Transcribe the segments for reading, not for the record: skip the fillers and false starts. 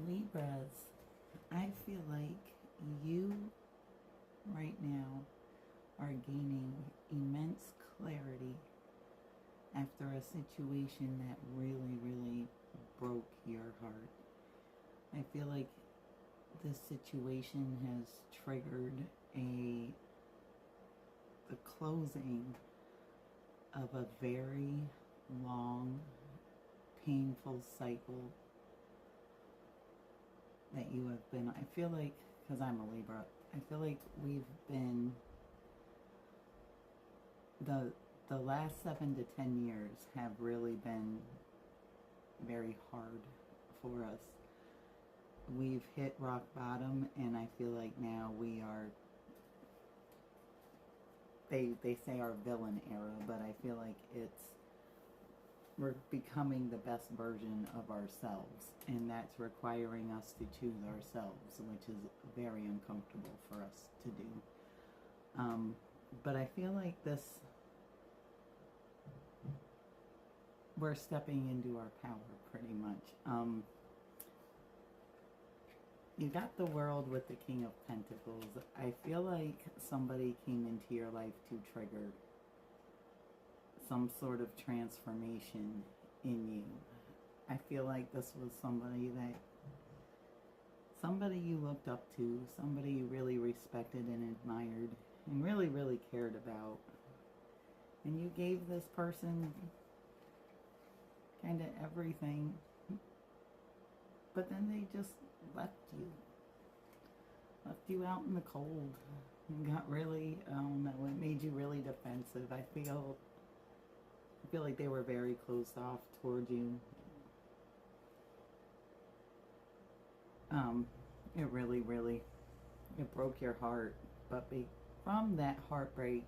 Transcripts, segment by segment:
Libras, I feel like you right now are gaining immense clarity after a situation that really, really broke your heart. I feel like this situation has triggered the closing of a very long, painful cycle that you have been. I feel like, because I'm a Libra, I feel like we've been the last 7 to 10 years have really been very hard for us. We've hit rock bottom, and I feel like now we are, they say our villain era, but I feel like we're becoming the best version of ourselves, and that's requiring us to choose ourselves, which is very uncomfortable for us to do. But I feel like we're stepping into our power pretty much. You got the World with the King of Pentacles. I feel like somebody came into your life to trigger some sort of transformation in you. I feel like this was somebody you looked up to, somebody you really respected and admired and really, really cared about. And you gave this person kind of everything, but then they just left you out in the cold and got really, I don't know, it made you really defensive. I feel like they were very closed off towards you. It really, really, it broke your heart, but from that heartbreak,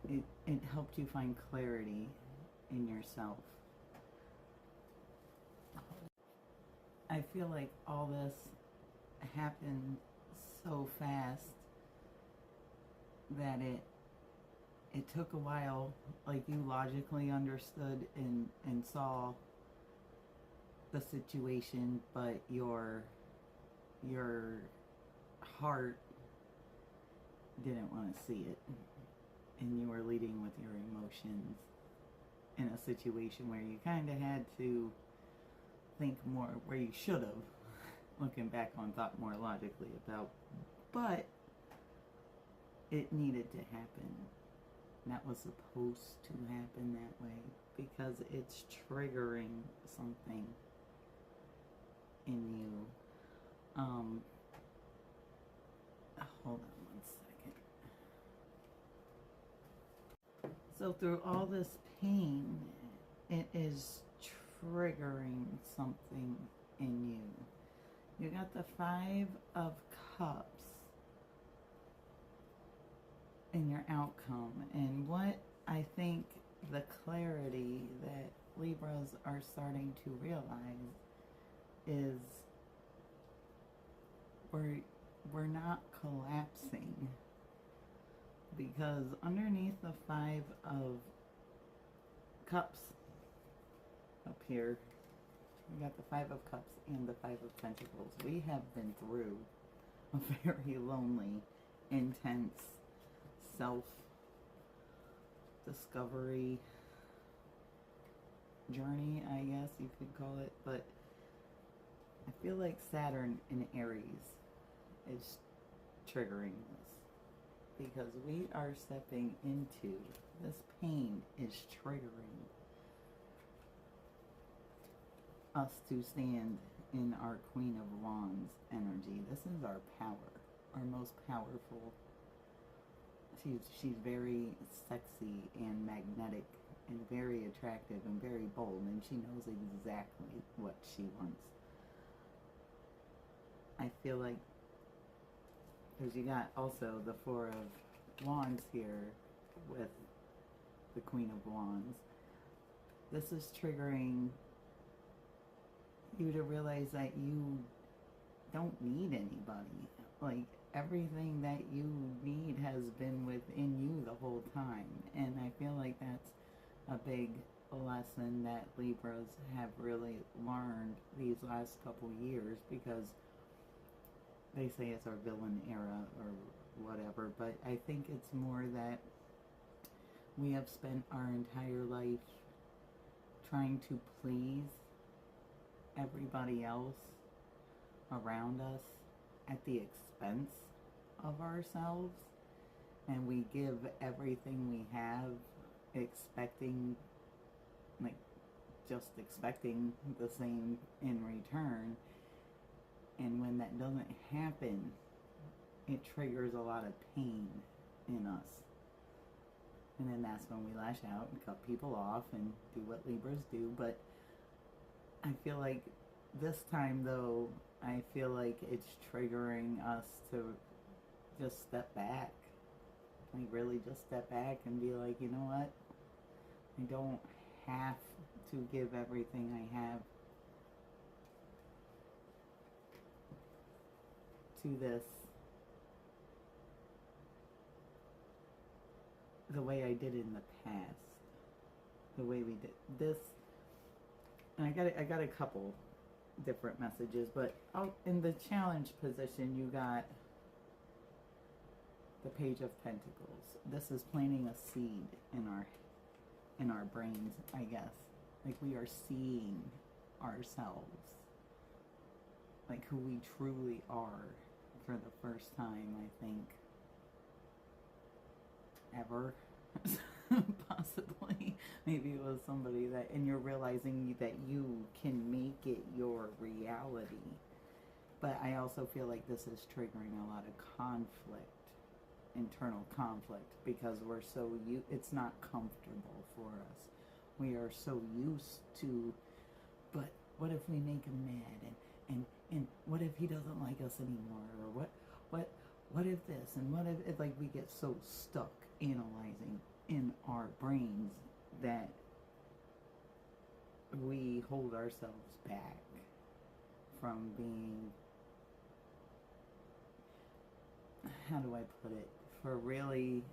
it helped you find clarity in yourself. I feel like all this happened so fast that it took a while, like you logically understood and saw the situation, but your heart didn't want to see it, and you were leading with your emotions in a situation where you kind of had to think more, where you should have, looking back on, thought more logically about, but it needed to happen. That was supposed to happen that way because it's triggering something in you. Hold on one second. So through all this pain, it is triggering something in you. You got the Five of Cups in your outcome, and what I think the clarity that Libras are starting to realize is we're not collapsing, because underneath the Five of Cups up here, we got the Five of Cups and the Five of Pentacles. We have been through a very lonely, intense self-discovery journey, I guess you could call it, but I feel like Saturn in Aries is triggering this, because we are stepping into this. Pain is triggering us to stand in our Queen of Wands energy. This is our power, our most powerful. She's very sexy and magnetic and very attractive and very bold, and she knows exactly what she wants. I feel like, because you got also the Four of Wands here with the Queen of Wands. This is triggering you to realize that you don't need anybody. Like, everything that you need has been within you the whole time. And I feel like that's a big lesson that Libras have really learned these last couple years, because they say it's our villain era or whatever, but I think it's more that we have spent our entire life trying to please everybody else around us at the expense of ourselves, and we give everything we have expecting, like, just expecting the same in return. And when that doesn't happen, it triggers a lot of pain in us. And then that's when we lash out and cut people off and do what Libras do. But I feel like this time, though, I feel like it's triggering us to just step back. Like, really just step back and be like, you know what? I don't have to give everything I have to this the way I did in the past. The way we did this. And I got a couple different messages, but in the challenge position, you got the Page of Pentacles. This is planting a seed in our brains, I guess. Like, we are seeing ourselves, like who we truly are, for the first time, I think, ever. Possibly. Maybe it was somebody that, and you're realizing that you can make it your reality. But I also feel like this is triggering a lot of conflict, internal conflict, because we're so it's not comfortable for us. We are so used to, but what if we make him mad, and what if he doesn't like us anymore, or what if this, and what if it, like, we get so stuck analyzing in our brains that we hold ourselves back from being, how do I put it, for really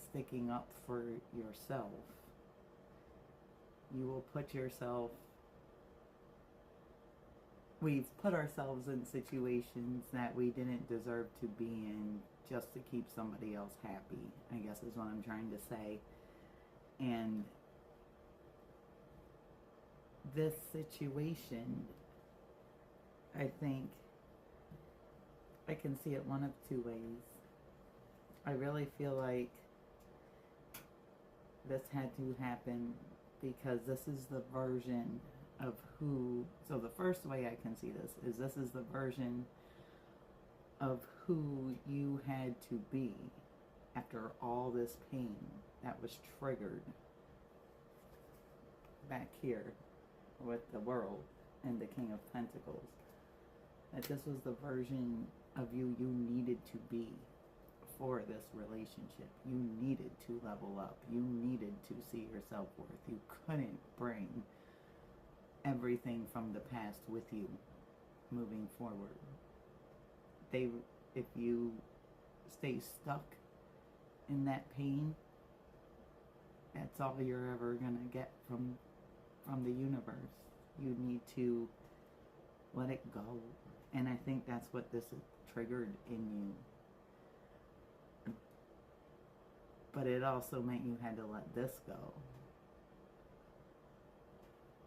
sticking up for yourself. You will put yourself, we've put ourselves in situations that we didn't deserve to be in just to keep somebody else happy, I guess is what I'm trying to say. And this situation, I think I can see it one of two ways. I really feel like this had to happen because this is the version of who, so the first way I can see this is the version of who you had to be after all this pain that was triggered back here with the World and the King of Pentacles. That this was the version of you needed to be for this relationship. You needed to level up. You needed to see your self-worth. You couldn't bring everything from the past with you moving forward. If you stay stuck in that pain, that's all you're ever gonna get from the universe. You need to let it go. And I think that's what this triggered in you. But it also meant you had to let this go.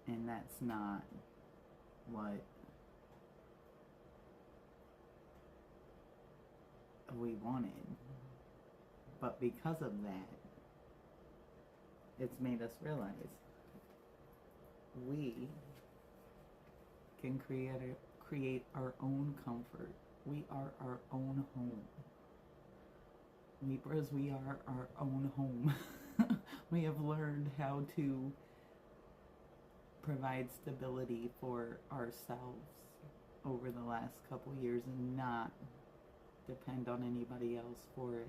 And that's not what we wanted. But because of that, it's made us realize we can create our own comfort. We are our own home. Libras, we are our own home. We have learned how to provide stability for ourselves over the last couple years and not depend on anybody else for it.